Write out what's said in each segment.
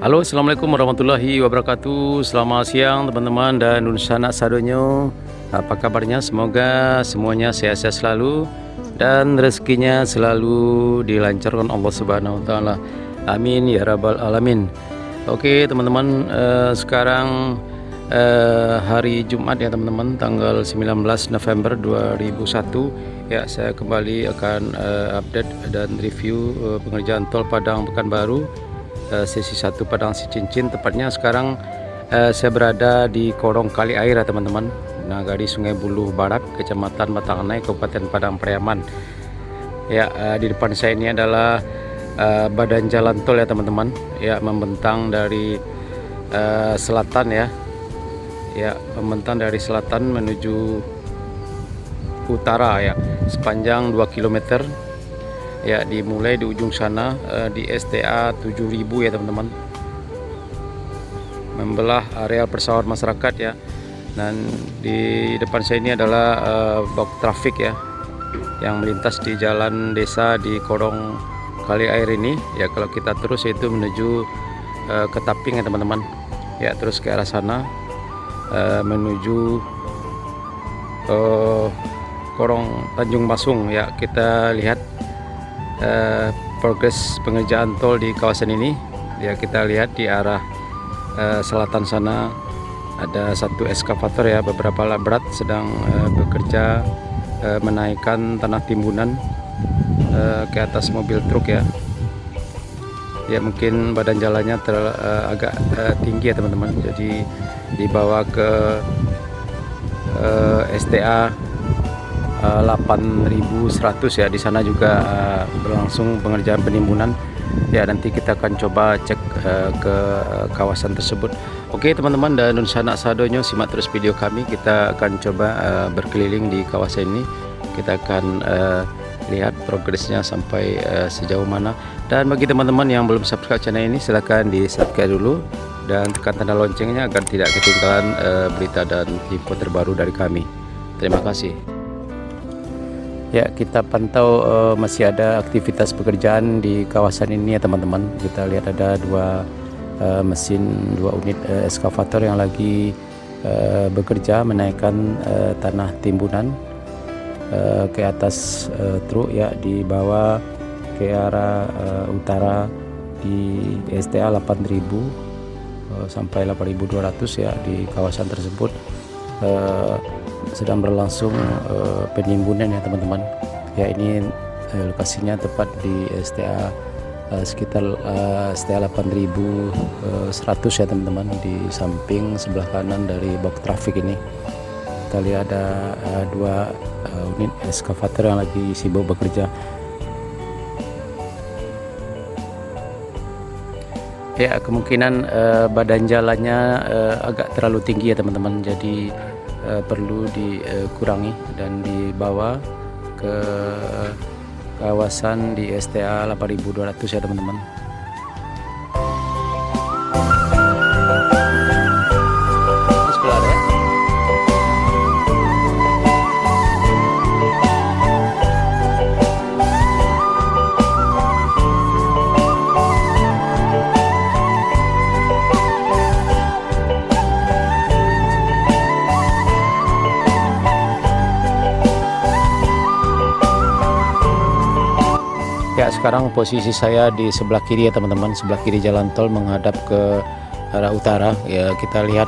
Halo, assalamualaikum warahmatullahi wabarakatuh. Selamat siang teman-teman dan sanak sadonyo. Apa kabarnya? Semoga semuanya sehat-sehat selalu dan rezekinya selalu dilancarkan Allah Subhanahu wa taala. Amin ya rabbal alamin. Oke teman-teman, sekarang hari Jumat ya teman-teman, tanggal 19 November 2001 ya. Saya kembali akan update dan review pengerjaan tol Padang Pekanbaru, sesi 1 Padang Sicincin. Tepatnya sekarang saya berada di Korong Kali Air ya teman-teman, Nagari Sungai Buluh Barat, Kecamatan Batanganai, Kabupaten Padang Pariaman ya. Di depan saya ini adalah badan jalan tol ya teman-teman ya, membentang dari selatan ya, membentang dari selatan menuju utara ya, sepanjang 2 km ya, dimulai di ujung sana di STA 7000 ya teman-teman, membelah areal persawahan masyarakat ya. Dan di depan saya ini adalah box traffic ya, yang melintas di jalan desa di Korong Kali Air ini ya. Kalau kita terus itu menuju ke Taping ya teman-teman ya, terus ke arah sana menuju Korong Tanjung Masung ya. Kita lihat progres pengerjaan tol di kawasan ini ya. Kita lihat di arah selatan sana ada satu eskavator ya, beberapa alat berat sedang bekerja menaikkan tanah timbunan ke atas mobil truk ya. Ya mungkin badan jalannya agak tinggi ya teman-teman, jadi dibawa ke STA 8100 ya. Di sana juga berlangsung pengerjaan penimbunan ya. Nanti kita akan coba cek ke kawasan tersebut. Oke teman-teman dan sanak sadonyo, simak terus video kami. Kita akan coba berkeliling di kawasan ini. Kita akan lihat progresnya sampai sejauh mana. Dan bagi teman-teman yang belum subscribe channel ini, silahkan di subscribe dulu dan tekan tanda loncengnya agar tidak ketinggalan berita dan info terbaru dari kami. Terima kasih. Ya, kita pantau masih ada aktivitas pekerjaan di kawasan ini ya teman-teman. Kita lihat ada dua unit eskavator yang lagi bekerja menaikkan tanah timbunan ke atas truk ya, dibawa ke arah utara di STA 8000 sampai 8200 ya. Di kawasan tersebut sedang berlangsung penimbunan ya teman-teman ya. Ini lokasinya tepat di STA sekitar STA 8100 ya teman-teman, di samping sebelah kanan dari box traffic ini. Kita lihat ada dua unit eskavator yang lagi sibuk bekerja ya. Kemungkinan badan jalannya agak terlalu tinggi ya teman-teman, jadi perlu dikurangi dan dibawa ke kawasan di STA 8200 ya teman-teman. Ya, sekarang posisi saya di sebelah kiri ya teman-teman, sebelah kiri jalan tol menghadap ke arah utara ya. Kita lihat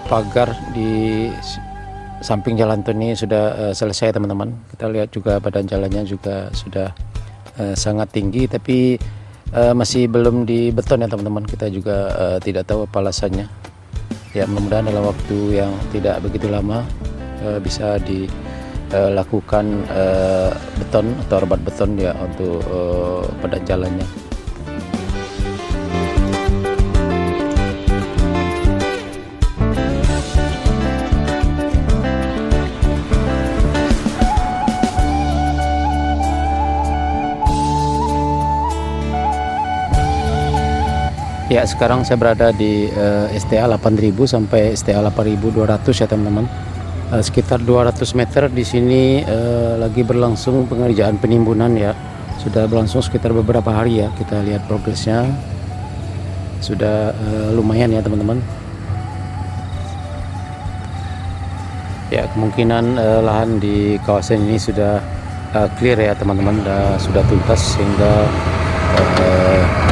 pagar di samping jalan tol ini sudah selesai teman-teman. Kita lihat juga badan jalannya juga sudah sangat tinggi, tapi masih belum dibeton ya teman-teman. Kita juga tidak tahu apa alasannya ya. Mudah-mudahan dalam waktu yang tidak begitu lama bisa dilakukan beton atau rebat beton ya untuk badan jalannya. Ya, sekarang saya berada di STA 8000 sampai STA 8200 ya teman-teman. Sekitar 200 meter di sini lagi berlangsung pengerjaan penimbunan ya. Sudah berlangsung sekitar beberapa hari ya. Kita lihat progresnya sudah lumayan ya teman-teman. Ya, kemungkinan lahan di kawasan ini sudah clear ya teman-teman, sudah tuntas, sehingga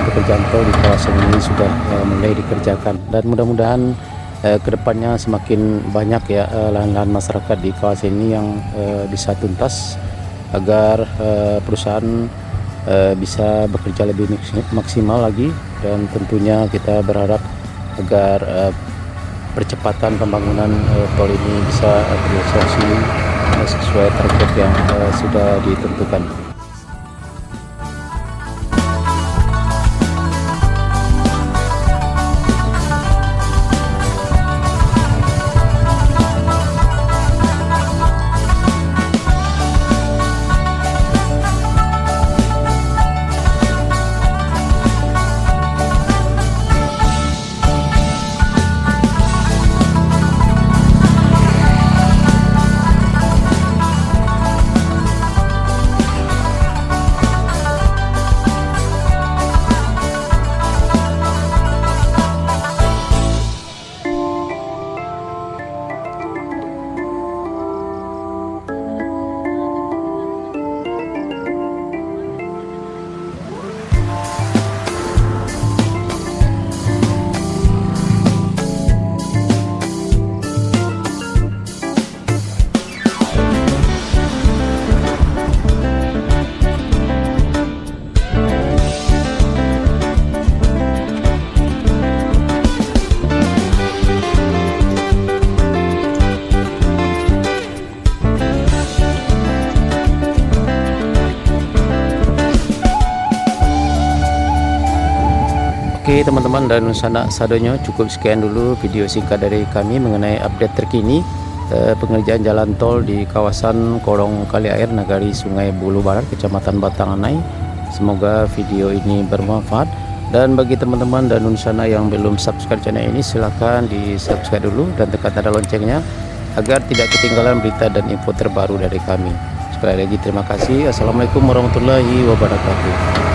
pekerjaan tol di kawasan ini sudah mulai dikerjakan, dan mudah-mudahan kedepannya semakin banyak ya lahan-lahan masyarakat di kawasan ini yang bisa tuntas, agar perusahaan bisa bekerja lebih maksimal lagi. Dan tentunya kita berharap agar percepatan pembangunan tol ini bisa terrealisasi sesuai target yang sudah ditentukan. Oke teman-teman dan sanak sadonyo, cukup sekian dulu video singkat dari kami mengenai update terkini pengerjaan jalan tol di kawasan Kolong Kali Air Nagari Sungai Bulu Barat, Kecamatan Batanganai. Semoga video ini bermanfaat, dan bagi teman-teman dan Nunsana yang belum subscribe channel ini, silahkan di subscribe dulu dan tekan tanda loncengnya agar tidak ketinggalan berita dan info terbaru dari kami. Sekali lagi terima kasih. Assalamualaikum warahmatullahi wabarakatuh.